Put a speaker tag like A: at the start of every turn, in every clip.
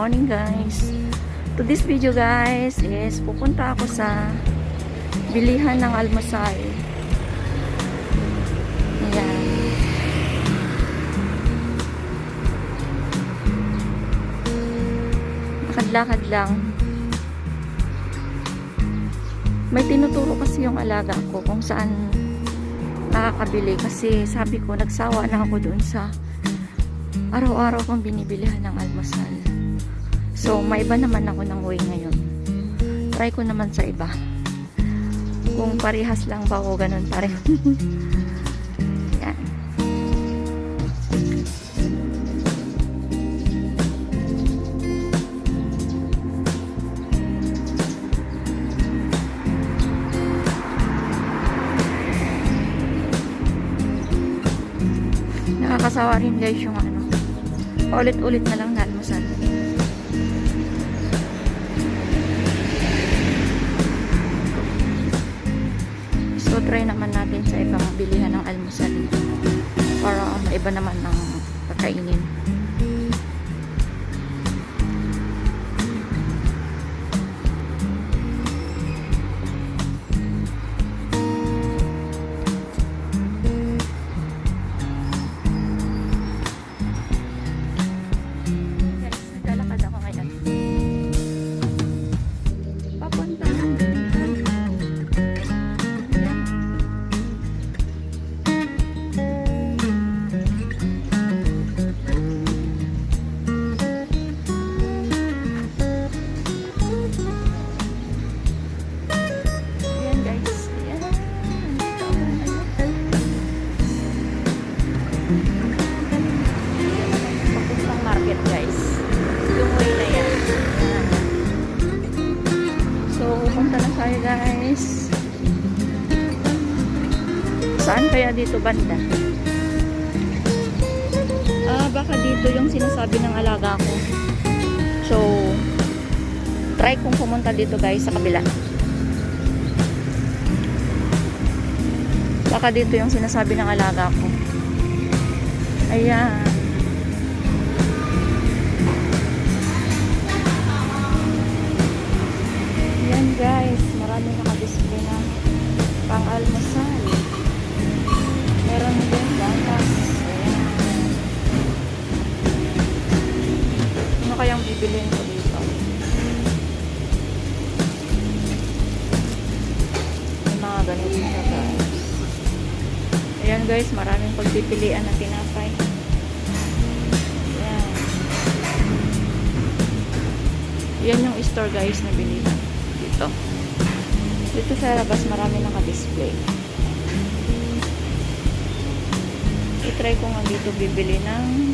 A: morning guys. To this video guys is pupunta ako sa bilihan ng almusal. Ayan. Lakad-lakad lang. May tinuturo kasi yung alaga ko kung saan nakakabili kasi sabi ko nagsawa na ako doon sa araw-araw kong binibilihan ng almusal. So may iba naman ako ng way ngayon. Try ko naman sa iba. Kung parehas lang ba o ganun pa rin. Yan. Nakakasawa rin guys yung ano. Ulit-ulit na lang na almusal. So try naman natin sa ibang bilihan ng almusal para maiba naman ng kakainin. Guys, saan kaya dito banda? Baka dito yung sinasabi ng alaga ko. So try kong pumunta dito guys sa kabila. Baka dito yung sinasabi ng alaga ko. Ayan. Ayan guys, marami nakadisplay na pang-almusal. Meron din gatas. Ayan. Ano kayang bibiliin ko dito? May mga ganito siya guys. Ayan guys, maraming pagpipilian na tinapay. Ayan. Yan yung store guys na bilihan. Dito sa labas marami naka-display. I-try ko nga dito bibili ng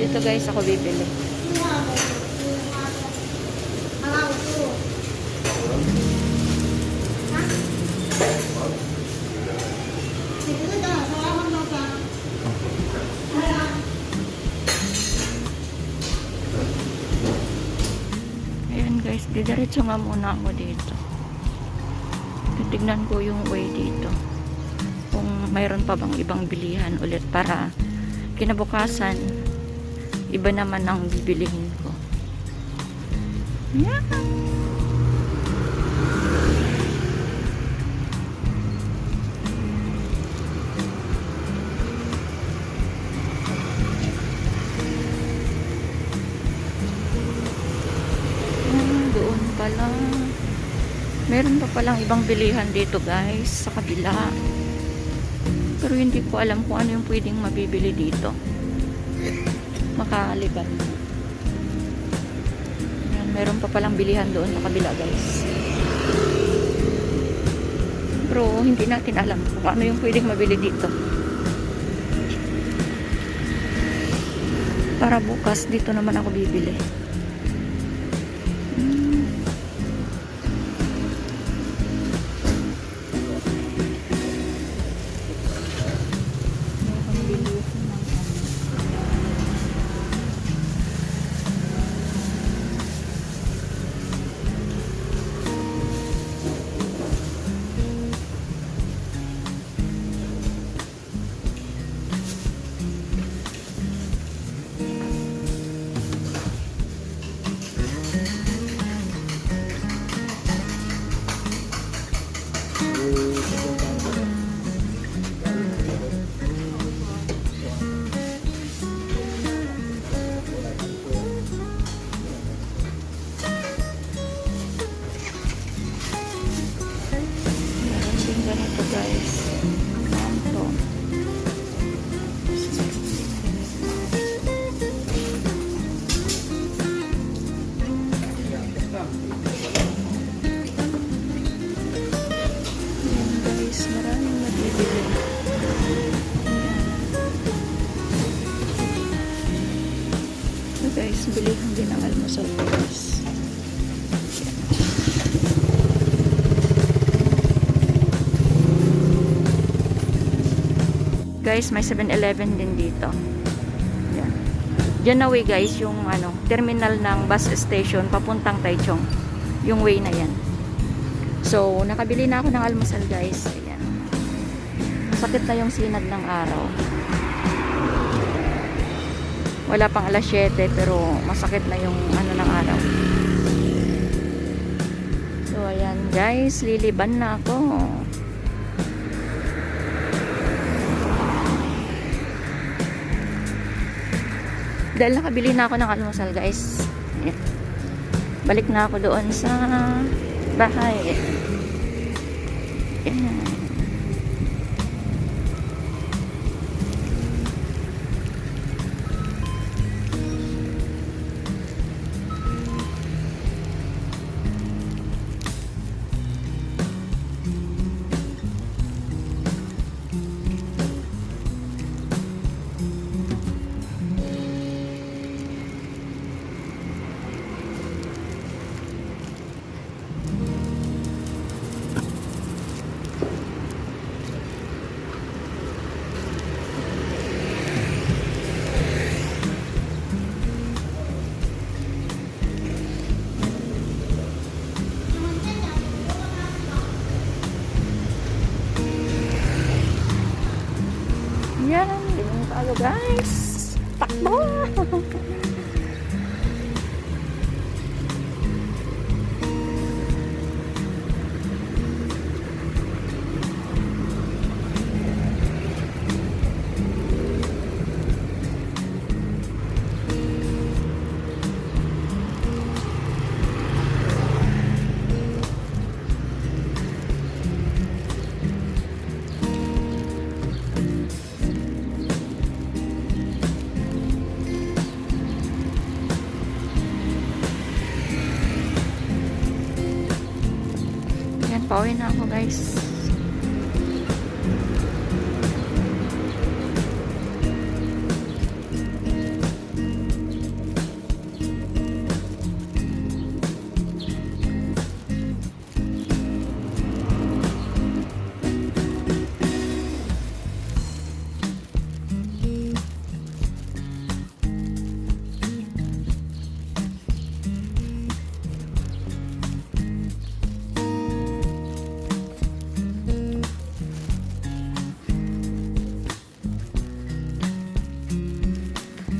A: dito guys ako bibili. Guys, didiretso nga muna ako dito. Titignan ko yung way dito. Kung mayroon pa bang ibang bilihan ulit para kinabukasan iba naman ang bibilihin ko. Yeah. Pala. Meron pa palang ibang bilihan dito guys sa kabila, pero hindi ko alam kung ano yung pwedeng mabibili dito makaliban. Meron pa palang bilihan doon sa kabila guys, pero hindi natin alam kung ano yung pwedeng mabili dito para bukas dito naman ako bibili. Meron din ganito guys. Manto. Ayan guys, maraming mabibili. So guys, bilihan din ang almusal guys. Guys, may 7-Eleven din dito. Yan. Diyan na way guys, yung terminal ng bus station papuntang Taichung. Yung way na yan. So, nakabili na ako ng almusal guys. Ayan. Masakit na yung sinag ng araw. Wala pang alas 7 pero masakit na yung ng araw. So, ayan guys, liliban na ako. Dahil nakabili na ako ng almusal guys. Ayan. Balik na ako doon sa bahay. Ayan. Yan, ganyan tayo guys. Takbo! Pauwi na ako guys.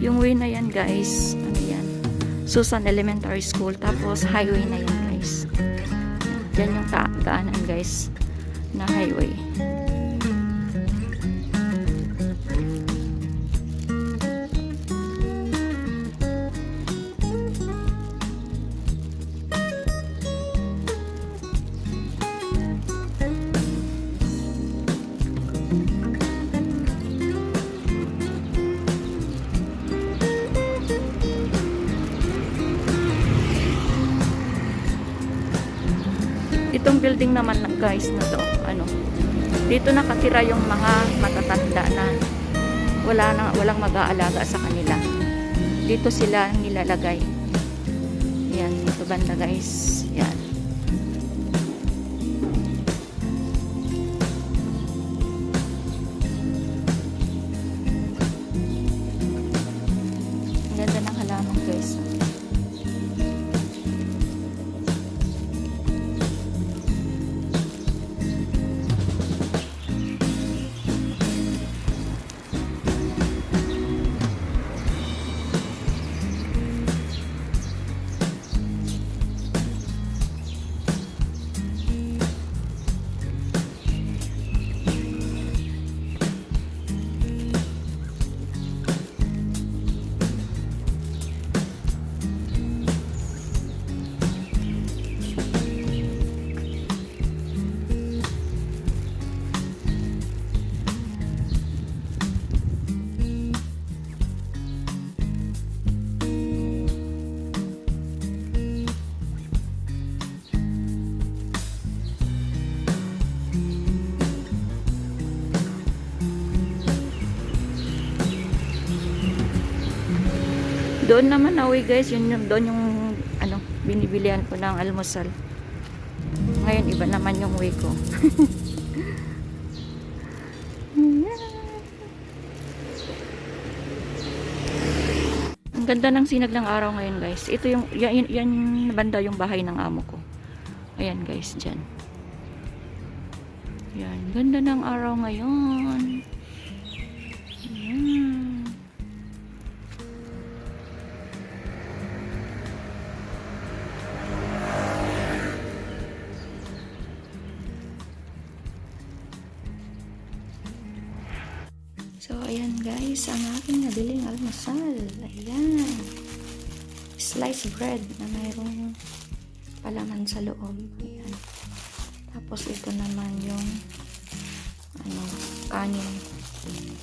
A: Yung way na yan guys, yan? Susan Elementary School, tapos highway na yan guys. Yan yung daanan guys na highway. Itong building naman lang guys na to, dito nakatira yung mga matatanda na walang mag-aalaga sa kanila. Dito sila nilalagay. Yan, dito banda guys. Yan. Ang ganda ng halaman guys. Doon naman na uwi guys, doon yung ano, binibilihan ko ng almusal. Ngayon iba naman yung way ko. Ang ganda ng sinag ng araw ngayon guys. Ito yung yan banda yung bahay ng amo ko. Ayan guys, dyan. Yan, ganda ng araw ngayon. Ayan. So, ayan guys, ang aking nabiling almusal. Ayan. Sliced bread na mayroong palaman sa loob. Ayan. Tapos, ito naman yung ano, kanin. Ayan.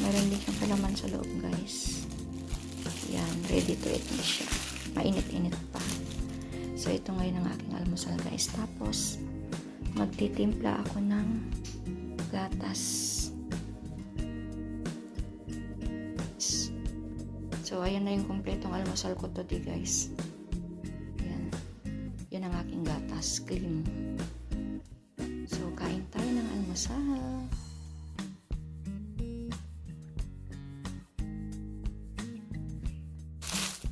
A: Meron din siyang palaman sa loob, guys. Ayan. Ready to eat na siya. Mainit-init pa. So, ito ngayon ang aking almusal, guys. Tapos, magtitimpla ako ng gatas. So, ayan na yung kompletong almusal ko today, guys. Ayan. Yan ang aking gatas. Cream. So, kain tayo ng almusal.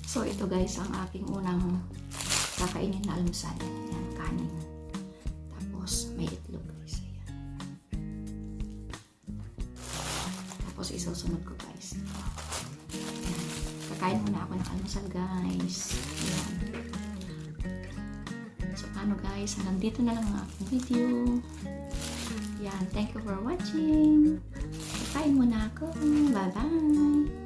A: So, ito guys, ang aking unang kakainin na almusal. Ayan, kanin. Tapos, may itlog, guys. Ayan. Tapos, isusunod ko, guys. Ayan. Kakain muna ako ng almusal, guys. Ayan. So, paano, guys? Hanggang dito na lang ang aking video. Ayan. Thank you for watching. Kakain muna ako. Bye-bye.